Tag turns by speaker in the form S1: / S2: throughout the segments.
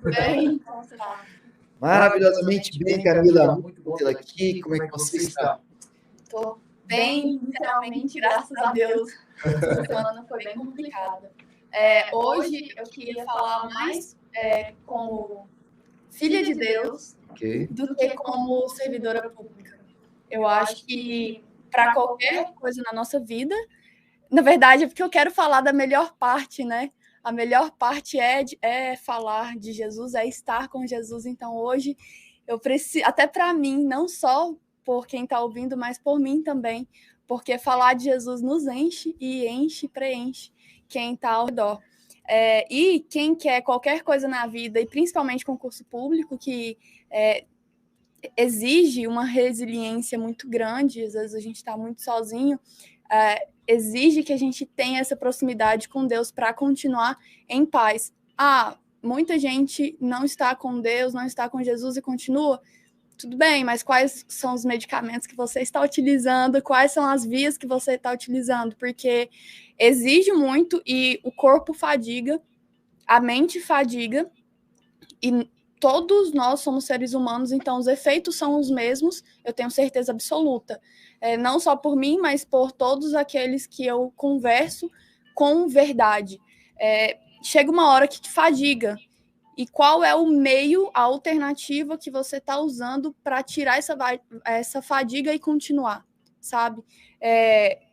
S1: Tudo bem? Como você está?
S2: Maravilhosamente bem, Camila. Muito bom tê-la aqui. Como é que você está?
S1: Estou bem, literalmente, graças a Deus. Essa semana foi bem complicada. Hoje eu queria falar mais como filha de Deus do que como servidora pública. Eu acho que para qualquer coisa na nossa vida, na verdade, é porque eu quero falar da melhor parte, né? A melhor parte é falar de Jesus, é estar com Jesus. Então, hoje, eu preciso, até para mim, não só por quem está ouvindo, mas por mim também, porque falar de Jesus nos enche e enche, preenche quem está ao redor. E quem quer qualquer coisa na vida, e principalmente concurso público, que exige uma resiliência muito grande, às vezes a gente está muito sozinho, exige que a gente tenha essa proximidade com Deus para continuar em paz. Muita gente não está com Deus, não está com Jesus e continua. Tudo bem, mas quais são os medicamentos que você está utilizando? Quais são as vias que você está utilizando? Porque exige muito e o corpo fadiga, a mente fadiga, e todos nós somos seres humanos, então os efeitos são os mesmos, eu tenho certeza absoluta. Não só por mim, mas por todos aqueles que eu converso com verdade. Chega uma hora que te fadiga. E qual é o meio, a alternativa que você está usando para tirar essa fadiga e continuar, sabe?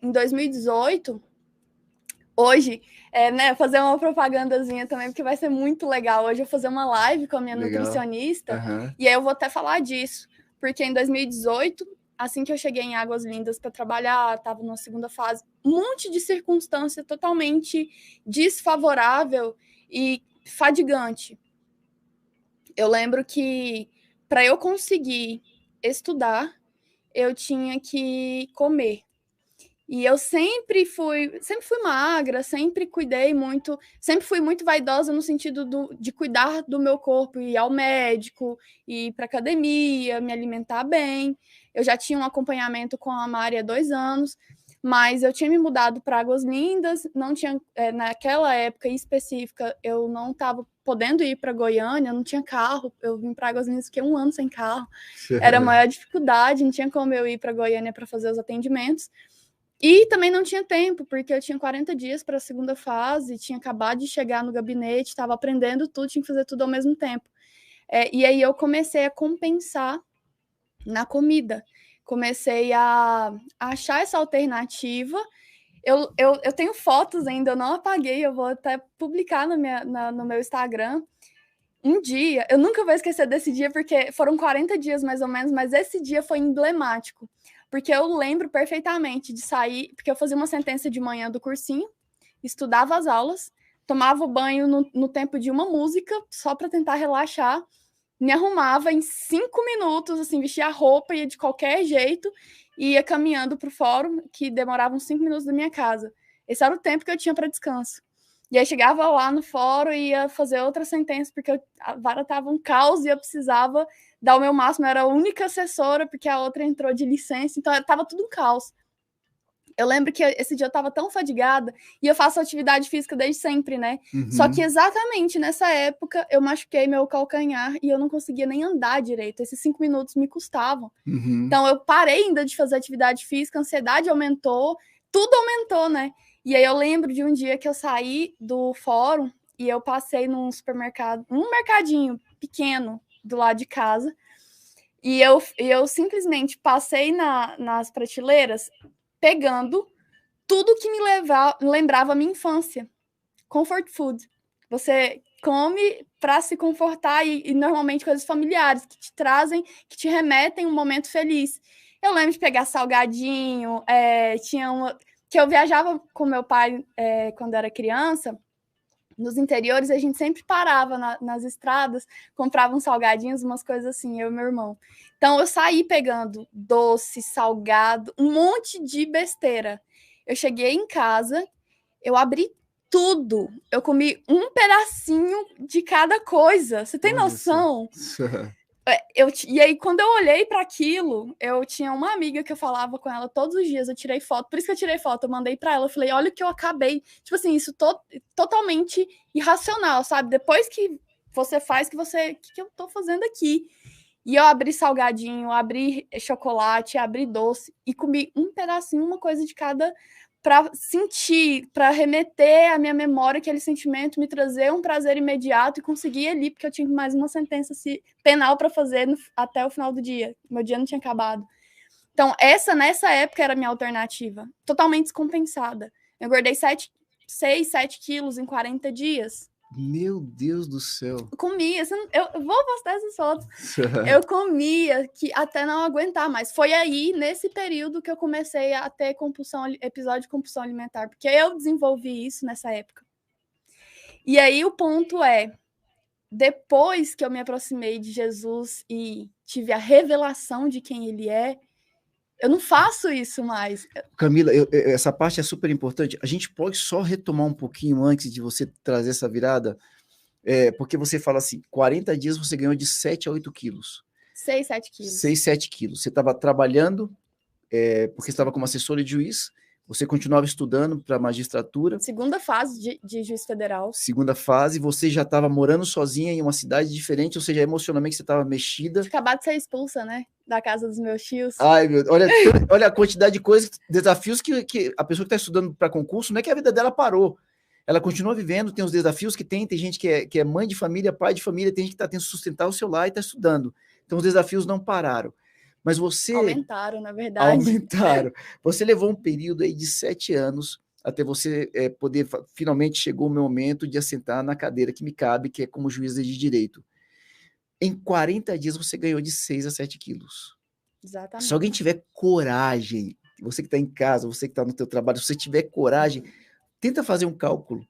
S1: Em 2018, hoje, fazer uma propagandazinha também, porque vai ser muito legal. Hoje eu vou fazer uma live com a minha nutricionista, e aí eu vou até falar disso, porque em 2018, assim que eu cheguei em Águas Lindas para trabalhar, estava na segunda fase, um monte de circunstância totalmente desfavorável e fadigante. Eu lembro que para eu conseguir estudar, eu tinha que comer. E eu sempre fui magra, sempre cuidei muito, sempre fui muito vaidosa no sentido de cuidar do meu corpo, ir ao médico, ir para academia, me alimentar bem. Eu já tinha um acompanhamento com a Mari há 2 anos, mas eu tinha me mudado para Águas Lindas, não tinha, naquela época específica, eu não estava podendo ir para Goiânia, não tinha carro, eu vim para Águas Lindas, fiquei 1 ano sem carro, era a maior dificuldade, não tinha como eu ir para Goiânia para fazer os atendimentos. E também não tinha tempo, porque eu tinha 40 dias para a segunda fase, tinha acabado de chegar no gabinete, estava aprendendo tudo, tinha que fazer tudo ao mesmo tempo. E aí eu comecei a compensar na comida. Comecei a achar essa alternativa. Eu tenho fotos ainda, eu não apaguei, eu vou até publicar no meu Instagram. Um dia, eu nunca vou esquecer desse dia, porque foram 40 dias mais ou menos, mas esse dia foi emblemático. Porque eu lembro perfeitamente de sair, porque eu fazia uma sentença de manhã do cursinho, estudava as aulas, tomava banho no tempo de uma música, só para tentar relaxar, me arrumava em 5 minutos, assim, vestia a roupa, ia de qualquer jeito, e ia caminhando para o fórum, que demorava uns 5 minutos da minha casa. Esse era o tempo que eu tinha para descanso. E aí chegava lá no fórum e ia fazer outra sentença, porque a vara estava um caos e eu precisava dar o meu máximo. Eu era a única assessora, porque a outra entrou de licença, então estava tudo um caos. Eu lembro que esse dia eu estava tão fadigada, e eu faço atividade física desde sempre, né? Só que exatamente nessa época eu machuquei meu calcanhar e eu não conseguia nem andar direito. Esses 5 minutos me custavam. Então eu parei ainda de fazer atividade física, a ansiedade aumentou, tudo aumentou, né? E aí eu lembro de um dia que eu saí do fórum e eu passei num supermercado, um mercadinho pequeno do lado de casa, e eu simplesmente passei nas prateleiras pegando tudo que me lembrava a minha infância. Comfort food. Você come para se confortar e normalmente coisas familiares que te trazem, que te remetem um momento feliz. Eu lembro de pegar salgadinho, que eu viajava com meu pai quando era criança. Nos interiores, a gente sempre parava nas estradas, comprava uns salgadinhos, umas coisas assim, eu e meu irmão. Então, eu saí pegando doce, salgado, um monte de besteira. Eu cheguei em casa, eu abri tudo. Eu comi um pedacinho de cada coisa. Você tem noção? E aí, quando eu olhei para aquilo, eu tinha uma amiga que eu falava com ela todos os dias, eu tirei foto, por isso que eu tirei foto, eu mandei para ela, eu falei, olha o que eu acabei. Tipo assim, isso totalmente irracional, sabe? Depois que você faz, que eu tô fazendo aqui? E eu abri salgadinho, abri chocolate, abri doce e comi um pedacinho, uma coisa de cada, para sentir, para remeter à minha memória aquele sentimento, me trazer um prazer imediato e conseguir ali, porque eu tinha mais uma sentença penal para fazer até o final do dia. Meu dia não tinha acabado. Então, nessa época era a minha alternativa, totalmente descompensada. Eu engordei 6, 7 quilos em 40 dias.
S2: Meu Deus do céu.
S1: Eu comia, eu vou postar essas fotos. Eu comia que até não aguentar mais. Foi aí, nesse período, que eu comecei a ter episódio de compulsão alimentar, porque eu desenvolvi isso nessa época. E aí o ponto é, depois que eu me aproximei de Jesus e tive a revelação de quem ele é, eu não faço isso mais.
S2: Camila, essa parte é super importante. A gente pode só retomar um pouquinho antes de você trazer essa virada, porque você fala assim, 40 dias você ganhou de 7 a 8 quilos.
S1: 6, 7 quilos.
S2: 6, 7 quilos. Você estava trabalhando, porque estava como assessora de juiz, você continuava estudando para magistratura.
S1: Segunda fase de juiz federal.
S2: Segunda fase, você já estava morando sozinha em uma cidade diferente, ou seja, emocionalmente você estava mexida.
S1: Tinha acabado de ser expulsa, né? Da casa dos meus tios.
S2: Ai, meu, olha a quantidade de coisas, desafios que a pessoa que está estudando para concurso, não é que a vida dela parou. Ela continua vivendo, tem os desafios que tem gente que é mãe de família, pai de família, tem gente que está tendo que sustentar o seu lar e está estudando. Então os desafios não pararam. Mas você...
S1: Aumentaram, na verdade.
S2: Aumentaram. Você levou um período aí de 7 anos até você poder... Finalmente chegou o meu momento de assentar na cadeira que me cabe, que é como juíza de direito. Em 40 dias você ganhou de 6 a 7 quilos.
S1: Exatamente.
S2: Se alguém tiver coragem, você que está em casa, você que está no teu trabalho, se você tiver coragem, tenta fazer um cálculo.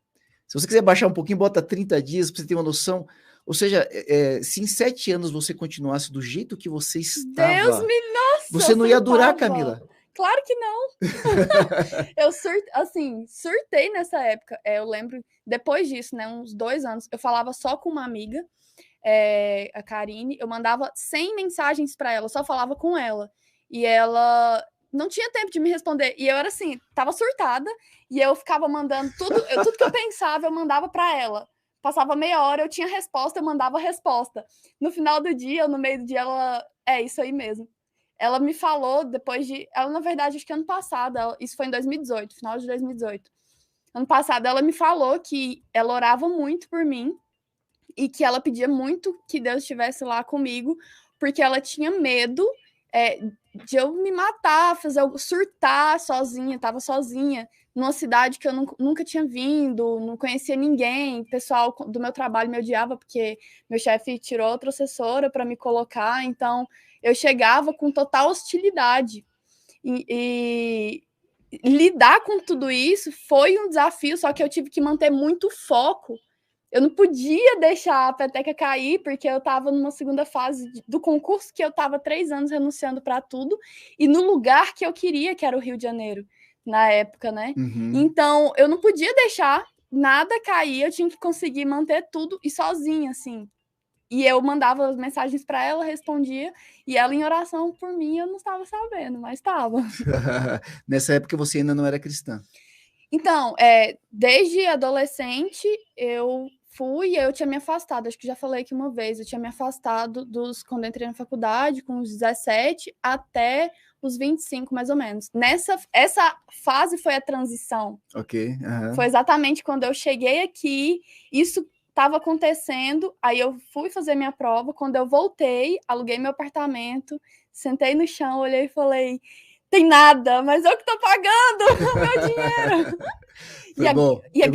S2: Se você quiser baixar um pouquinho, bota 30 dias para você ter uma noção. Ou seja, se em 7 anos você continuasse do jeito que você estava...
S1: Deus me... Nossa!
S2: Você não ia durar, Camila.
S1: Claro que não. Eu surtei nessa época. Eu lembro, depois disso, né, uns 2 anos, eu falava só com uma amiga, a Karine, eu mandava 100 mensagens para ela, eu só falava com ela. E ela não tinha tempo de me responder. E eu era assim, tava surtada, e eu ficava mandando tudo que eu pensava, eu mandava para ela. Passava meia hora, eu tinha resposta, eu mandava resposta. No final do dia, no meio do dia, ela... É isso aí mesmo. Ela me falou depois de... Ela, na verdade, acho que ano passado, isso foi em 2018, final de 2018. Ano passado, ela me falou que ela orava muito por mim e que ela pedia muito que Deus estivesse lá comigo, porque ela tinha medo de eu me matar, surtar sozinha, estava sozinha, numa cidade que eu nunca tinha vindo, não conhecia ninguém, o pessoal do meu trabalho me odiava, porque meu chefe tirou outra assessora para me colocar, então eu chegava com total hostilidade. E lidar com tudo isso foi um desafio, só que eu tive que manter muito foco. Eu não podia deixar a peteca cair, porque eu estava numa segunda fase do concurso que eu estava 3 anos renunciando para tudo, e no lugar que eu queria, que era o Rio de Janeiro, na época, né?
S2: Uhum.
S1: Então, eu não podia deixar nada cair, eu tinha que conseguir manter tudo e sozinha, assim. E eu mandava as mensagens para ela, respondia, e ela em oração por mim, eu não estava sabendo, mas estava.
S2: Nessa época você ainda não era cristã.
S1: Então, desde adolescente, eu tinha me afastado, acho que já falei aqui uma vez, eu tinha me afastado quando entrei na faculdade, com os 17 até os 25, mais ou menos. Essa fase foi a transição.
S2: Ok. Uhum.
S1: Foi exatamente quando eu cheguei aqui, isso estava acontecendo, aí eu fui fazer minha prova, quando eu voltei, aluguei meu apartamento, sentei no chão, olhei e falei... Tem nada, mas eu que tô pagando o meu dinheiro. E a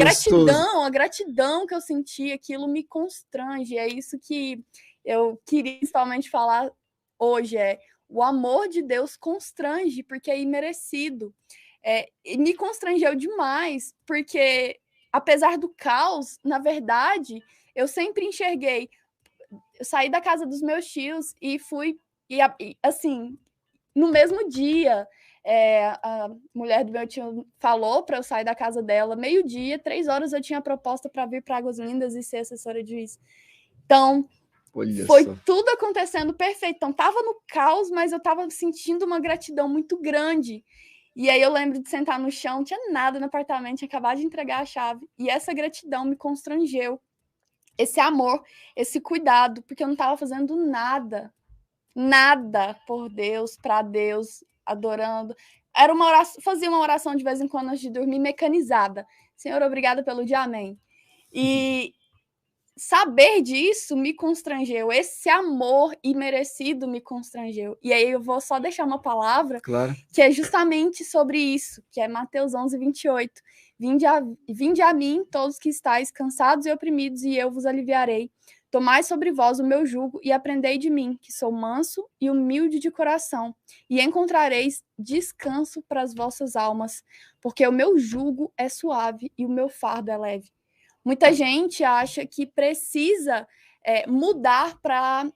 S1: gratidão que eu senti, aquilo me constrange. É isso que eu queria principalmente falar hoje, o amor de Deus constrange, porque é imerecido. E me constrangeu demais, porque apesar do caos, na verdade, eu sempre enxerguei. Eu saí da casa dos meus tios e fui, assim... No mesmo dia, a mulher do meu tio falou para eu sair da casa dela, 12:00, 3 horas eu tinha a proposta para vir para Águas Lindas e ser assessora de juiz. Então, foi tudo acontecendo perfeito. Então, estava no caos, mas eu estava sentindo uma gratidão muito grande. E aí eu lembro de sentar no chão, não tinha nada no apartamento, tinha acabado de entregar a chave. E essa gratidão me constrangeu esse amor, esse cuidado, porque eu não estava fazendo nada por Deus, para Deus, adorando. Era uma oração, fazia uma oração de vez em quando antes de dormir, mecanizada. Senhor, obrigada pelo dia, amém. E saber disso me constrangeu, esse amor imerecido me constrangeu. E aí eu vou só deixar uma palavra,
S2: claro,
S1: que é justamente sobre isso, que é Mateus 11:28. Vinde a mim, todos que estáis cansados e oprimidos, e eu vos aliviarei. Tomai sobre vós o meu jugo e aprendei de mim, que sou manso e humilde de coração, e encontrareis descanso para as vossas almas, porque o meu jugo é suave e o meu fardo é leve. Muita gente acha que precisa mudar para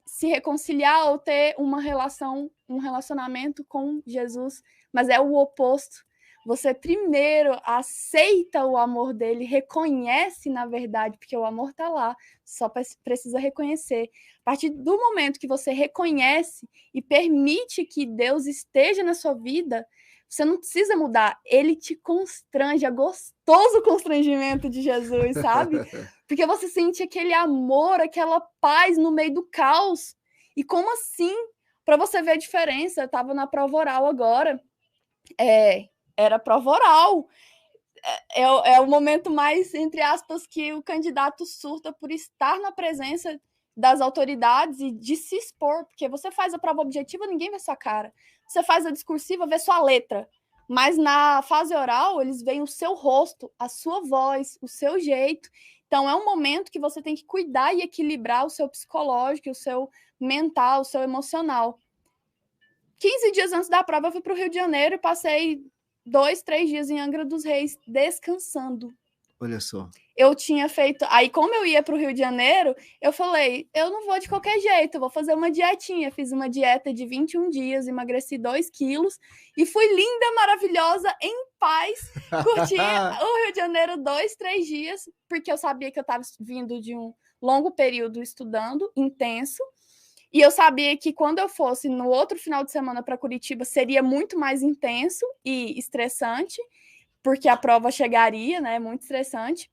S1: se reconciliar ou ter uma relação, um relacionamento com Jesus, mas é o oposto. Você primeiro aceita o amor dele, reconhece na verdade, porque o amor está lá, só precisa reconhecer. A partir do momento que você reconhece e permite que Deus esteja na sua vida, você não precisa mudar, ele te constrange, é gostoso o constrangimento de Jesus, sabe? Porque você sente aquele amor, aquela paz no meio do caos. E como assim? Para você ver a diferença, eu estava na prova oral agora, era prova oral. É o momento mais, entre aspas, que o candidato surta por estar na presença das autoridades e de se expor, porque você faz a prova objetiva, ninguém vê sua cara. Você faz a discursiva, vê sua letra. Mas na fase oral, eles veem o seu rosto, a sua voz, o seu jeito. Então, é um momento que você tem que cuidar e equilibrar o seu psicológico, o seu mental, o seu emocional. 15 dias antes da prova, eu fui para o Rio de Janeiro e passei 2, 3 dias em Angra dos Reis, descansando.
S2: Olha só.
S1: Eu tinha feito... Aí, como eu ia para o Rio de Janeiro, eu falei, eu não vou de qualquer jeito, eu vou fazer uma dietinha. Fiz uma dieta de 21 dias, emagreci 2 quilos e fui linda, maravilhosa, em paz. Curti o Rio de Janeiro 2, 3 dias, porque eu sabia que eu estava vindo de um longo período estudando, intenso. E eu sabia que quando eu fosse no outro final de semana para Curitiba, seria muito mais intenso e estressante, porque a prova chegaria, né? Muito estressante.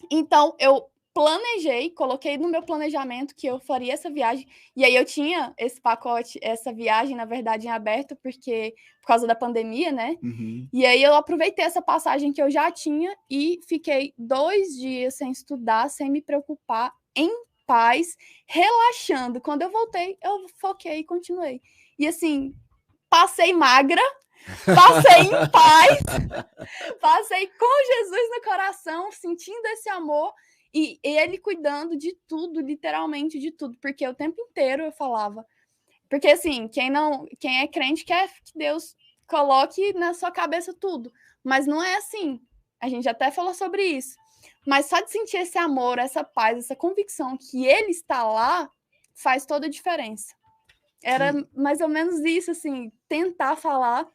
S1: Então, eu planejei, coloquei no meu planejamento que eu faria essa viagem. E aí eu tinha esse pacote, essa viagem, na verdade, em aberto, porque por causa da pandemia, né?
S2: Uhum.
S1: E aí eu aproveitei essa passagem que eu já tinha e fiquei 2 dias sem estudar, sem me preocupar, em paz, relaxando. Quando eu voltei, eu foquei e continuei. E assim, passei magra, passei em paz, passei com Jesus no coração, sentindo esse amor e ele cuidando de tudo, literalmente de tudo, porque o tempo inteiro eu falava. Porque assim, quem é crente quer que Deus coloque na sua cabeça tudo, mas não é assim. A gente até falou sobre isso. Mas só de sentir esse amor, essa paz, essa convicção que ele está lá, faz toda a diferença. Era mais ou menos isso, assim, tentar falar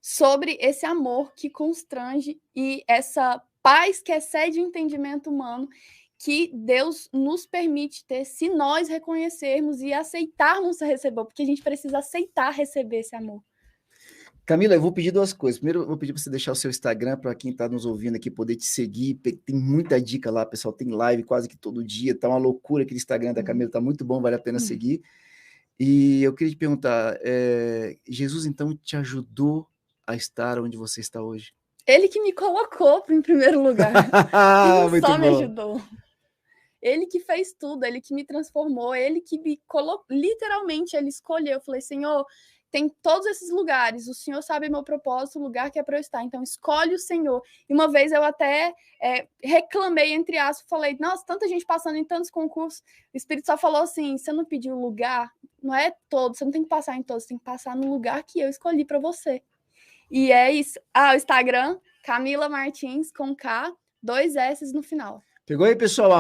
S1: sobre esse amor que constrange e essa paz que excede o entendimento humano que Deus nos permite ter se nós reconhecermos e aceitarmos receber, porque a gente precisa aceitar receber esse amor.
S2: Camila, eu vou pedir 2 coisas. Primeiro, eu vou pedir para você deixar o seu Instagram para quem está nos ouvindo aqui poder te seguir. Tem muita dica lá, pessoal. Tem live quase que todo dia. Tá uma loucura aquele Instagram da Camila. Tá muito bom, vale a pena seguir. E eu queria te perguntar, Jesus então te ajudou a estar onde você está hoje?
S1: Ele que me colocou em primeiro lugar. Ele só me ajudou. Ele que fez tudo, ele que me transformou, ele que me colocou, literalmente, ele escolheu. Eu falei, Senhor, tem todos esses lugares, o Senhor sabe meu propósito, o lugar que é para eu estar, então escolhe o Senhor. E uma vez eu até reclamei, entre aspas, falei, nossa, tanta gente passando em tantos concursos, o Espírito só falou assim, você não pediu lugar, não é todo, você não tem que passar em todos, você tem que passar no lugar que eu escolhi para você. E é isso. O Instagram, Camila Martins, com K, 2 S no final.
S2: Pegou aí, pessoal?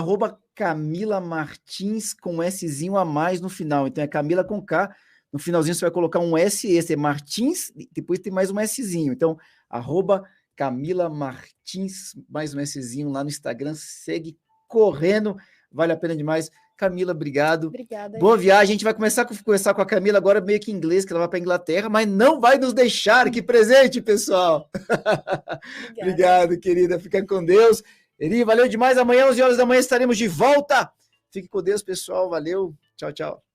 S2: @Camila Martins com Szinho a mais no final. Então é Camila com K. No finalzinho você vai colocar um S, esse é Martins, depois tem mais um Szinho. Então, @Camila Martins, mais um Szinho lá no Instagram. Segue correndo, vale a pena demais. Camila, obrigado.
S1: Obrigada.
S2: Boa viagem. A gente vai começar a conversar com a Camila agora meio que em inglês, que ela vai para a Inglaterra, mas não vai nos deixar. Que presente, pessoal. Obrigado, querida. Fica com Deus. Eri, valeu demais. Amanhã, 11 horas da manhã, estaremos de volta. Fique com Deus, pessoal. Valeu. Tchau, tchau.